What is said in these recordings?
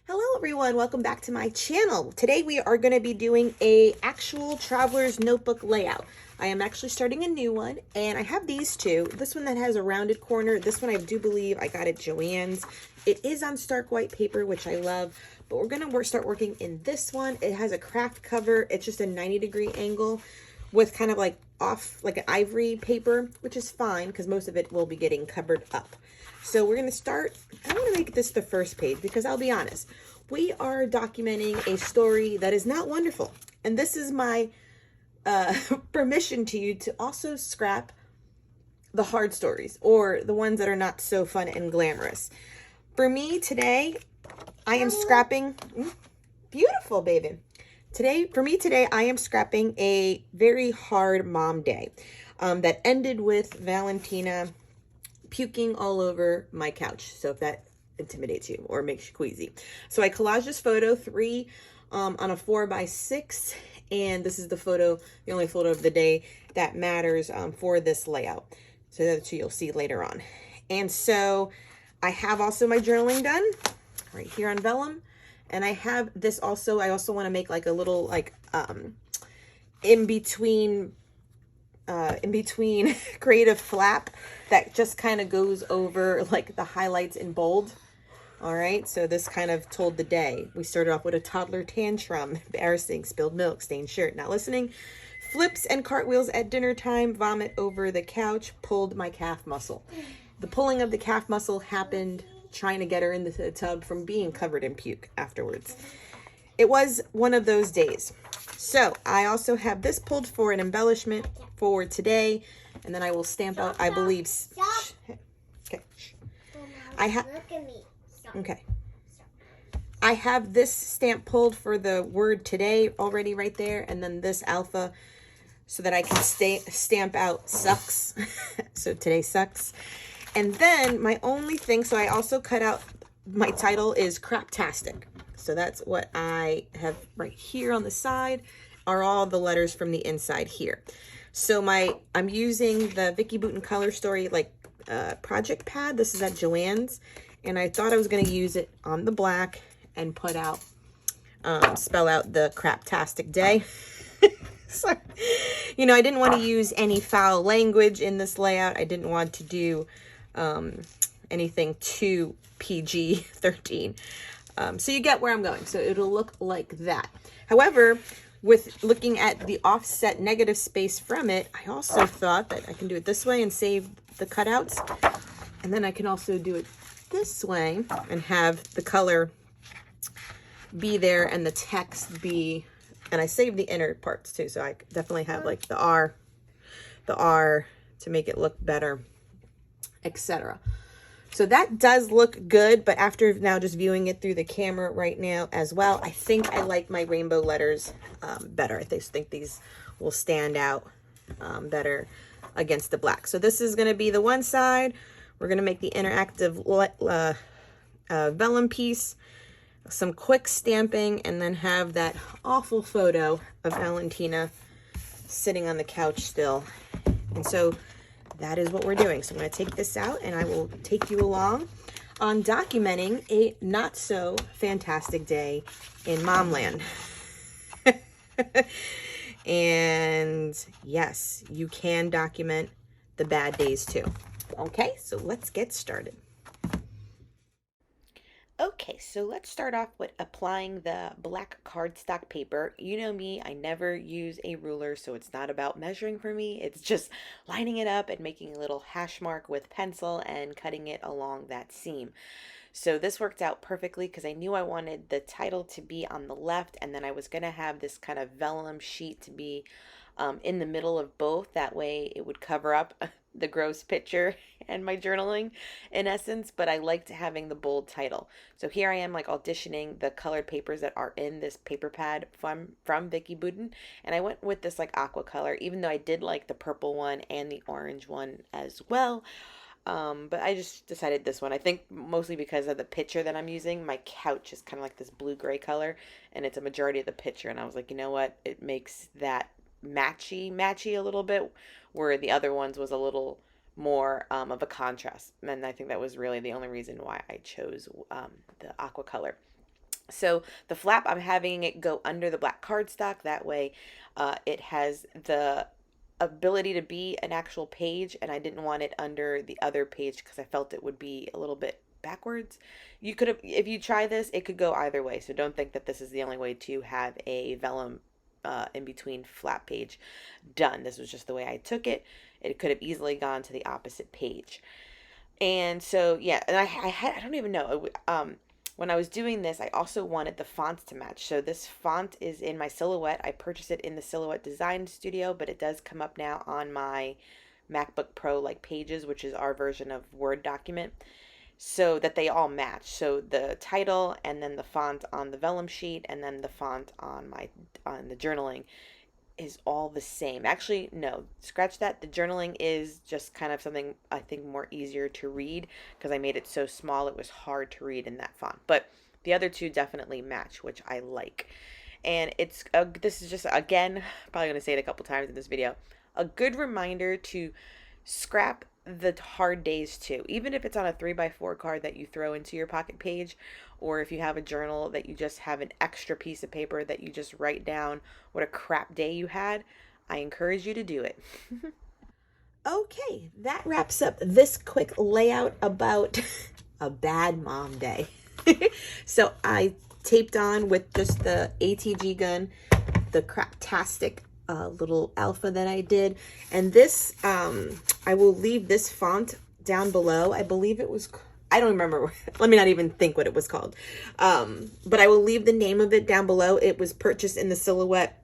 Hello everyone, welcome back to my channel. Today we are going to be doing a actual traveler's notebook layout. I am actually starting a new one and I have these two. This one that has a rounded corner. This one I do believe I got at Joann's. It is on stark white paper, which I love, but we're going to start working in this one. It has a craft cover. It's just a 90-degree angle with kind of like off like an ivory paper, which is fine because most of it will be getting covered up. So we're going to start. I want to make this the first page because I'll be honest, we are documenting a story that is not wonderful. And this is my permission to you to also scrap the hard stories or the ones that are not so fun and glamorous. For me today, I am scrapping, beautiful baby. For me today, I am scrapping a very hard mom day that ended with Valentina puking all over my couch. So if that intimidates you or makes you queasy. So I collaged this photo, three on a 4x6. And this is the photo, the only photo of the day that matters for this layout. So that's what you'll see later on. And so I have also my journaling done right here on vellum. And I have this also, I also want to make like a little like in between creative flap that just kind of goes over like the highlights in bold. All right, so this kind of told the day. We started off with a toddler tantrum, embarrassing, spilled milk, stained shirt, not listening, flips and cartwheels at dinner time, vomit over the couch, pulled my calf muscle. The pulling of the calf muscle happened trying to get her into the tub from being covered in puke afterwards. It was one of those days. So I also have this pulled for an embellishment for today, and then I will stamp out, I believe. Okay. I have. Okay. I have this stamp pulled for the word today already right there, and then this alpha so that I can stamp out sucks. So today sucks. And then my only thing, so I also cut out, my title is Craptastic. So that's what I have right here on the side are all the letters from the inside here. So I'm using the Vicky Bouton Color Story like project pad. This is at Joann's. And I thought I was going to use it on the black and put out, spell out the Craptastic day. So, you know, I didn't want to use any foul language in this layout. I didn't want to do anything too PG-13. So you get where I'm going. So it'll look like that. However, with looking at the offset negative space from it, I also thought that I can do it this way and save the cutouts. And then I can also do it this way and have the color be there and the text be, and I saved the inner parts too. So I definitely have like the R to make it look better, etc. So that does look good, but after now just viewing it through the camera right now as well, I think I like my rainbow letters better. I just think these will stand out better against the black. So this is going to be the one side. We're going to make the interactive vellum piece, some quick stamping, and then have that awful photo of Valentina sitting on the couch still. And so that is what we're doing. So I'm going to take this out and I will take you along on documenting a not so fantastic day in Momland. And yes, you can document the bad days too. Okay, so let's get started. Okay, so let's start off with applying the black cardstock paper. You know me, I never use a ruler, so it's not about measuring for me. It's just lining it up and making a little hash mark with pencil and cutting it along that seam. So this worked out perfectly because I knew I wanted the title to be on the left, and then I was going to have this kind of vellum sheet to be in the middle of both. That way it would cover up the gross picture and my journaling in essence, but I liked having the bold title. So here I am like auditioning the colored papers that are in this paper pad from Vicky Bouton, and I went with this like aqua color, even though I did like the purple one and the orange one as well. But I just decided this one. I think mostly because of the picture that I'm using. My couch is kind of like this blue-gray color, and it's a majority of the picture. And I was like, you know what? It makes that matchy a little bit, where the other ones was a little more of a contrast. And I think that was really the only reason why I chose the aqua color. So the flap, I'm having it go under the black cardstock. That way it has the ability to be an actual page, and I didn't want it under the other page because I felt it would be a little bit backwards. You could have, if you try this, it could go either way. So don't think that this is the only way to have a vellum in between flap page done. This was just the way I took it. It could have easily gone to the opposite page. And so, yeah, and I don't even know. When I was doing this, I also wanted the fonts to match. So this font is in my Silhouette. I purchased it in the Silhouette Design Studio, but it does come up now on my MacBook Pro like Pages, which is our version of Word document, so that they all match. So the title and then the font on the vellum sheet and then the font on the journaling is all the same. Actually, no, scratch that. The journaling is just kind of something I think more easier to read because I made it so small it was hard to read in that font. But the other two definitely match, which I like. And it's this is just, again, probably going to say it a couple times in this video, a good reminder to scrap the hard days too. Even if it's on a 3x4 card that you throw into your pocket page, or if you have a journal that you just have an extra piece of paper that you just write down what a crap day you had, I encourage you to do it. Okay, that wraps up this quick layout about a bad mom day. So I taped on with just the ATG gun, the Craptastic little alpha that I did. And this, I will leave this font down below. I believe it was, I don't remember. Let me not even think what it was called. But I will leave the name of it down below. It was purchased in the Silhouette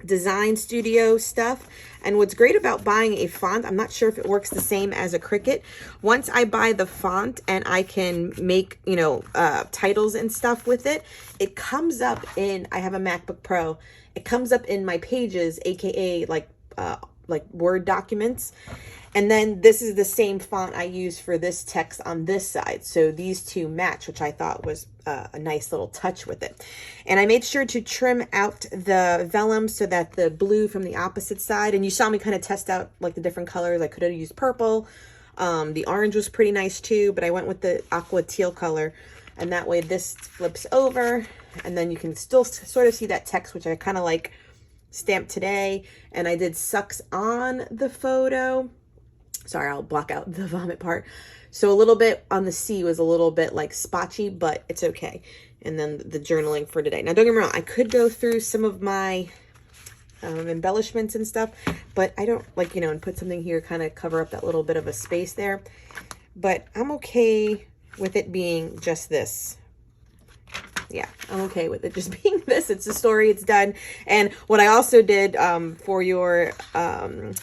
Design Studio stuff. And what's great about buying a font, I'm not sure if it works the same as a Cricut. Once I buy the font and I can make, you know, titles and stuff with it, it comes up in, I have a MacBook Pro, it comes up in my pages, aka like Word documents. And then this is the same font I use for this text on this side. So these two match, which I thought was a nice little touch with it. And I made sure to trim out the vellum so that the blue from the opposite side, and you saw me kind of test out like the different colors. I could have used purple. The orange was pretty nice too, but I went with the aqua teal color. And that way this flips over, and then you can still sort of see that text, which I kind of like stamped today. And I did sucks on the photo. Sorry, I'll block out the vomit part. So a little bit on the C was a little bit like spotchy, but it's okay. And then the journaling for today. Now, don't get me wrong, I could go through some of my embellishments and stuff, but I don't like, you know, and put something here, kind of cover up that little bit of a space there. But I'm okay with it being just this. Yeah, I'm okay with it just being this. It's a story, it's done. And what I also did for your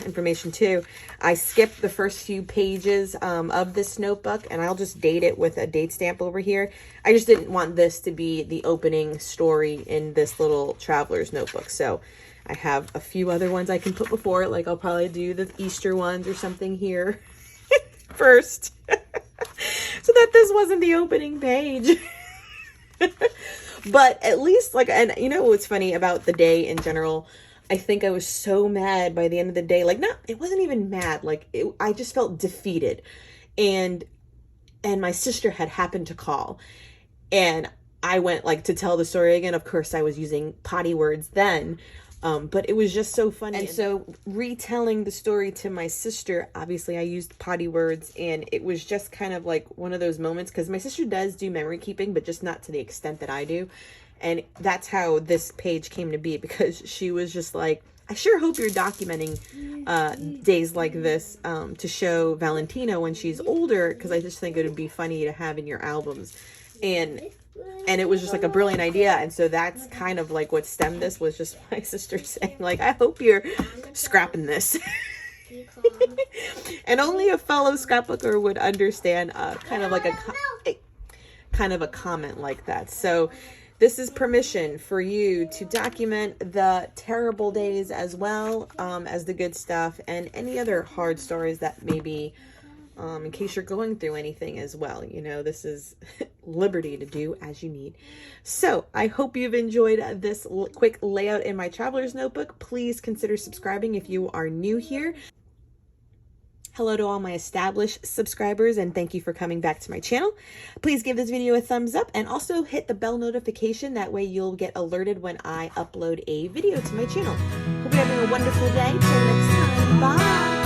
information too, I skipped the first few pages of this notebook, and I'll just date it with a date stamp over here. I just didn't want this to be the opening story in this little traveler's notebook. So I have a few other ones I can put before it, like I'll probably do the Easter ones or something here first. So that this wasn't the opening page. But at least, like, and you know what's funny about the day in general, I think I was so mad by the end of the day. Like, no, it wasn't even mad. Like, I just felt defeated. And my sister had happened to call. And I went, like, to tell the story again. Of course, I was using potty words then. But it was just so funny. And so retelling the story to my sister, obviously I used potty words, and it was just kind of like one of those moments, because my sister does do memory keeping, but just not to the extent that I do. And that's how this page came to be, because she was just like, I sure hope you're documenting days like this to show Valentina when she's older, because I just think it would be funny to have in your albums. And it was just like a brilliant idea. And so that's kind of like what stemmed this, was just my sister saying, like, I hope you're scrapping this. And only a fellow scrapbooker would understand kind of like a comment like that. So this is permission for you to document the terrible days as well as the good stuff, and any other hard stories that maybe in case you're going through anything as well. You know, this is liberty to do as you need. So I hope you've enjoyed this quick layout in my traveler's notebook. Please consider subscribing if you are new here. Hello to all my established subscribers, and thank you for coming back to my channel. Please give this video a thumbs up and also hit the bell notification. That way you'll get alerted when I upload a video to my channel. Hope you're having a wonderful day. Till next time. Bye.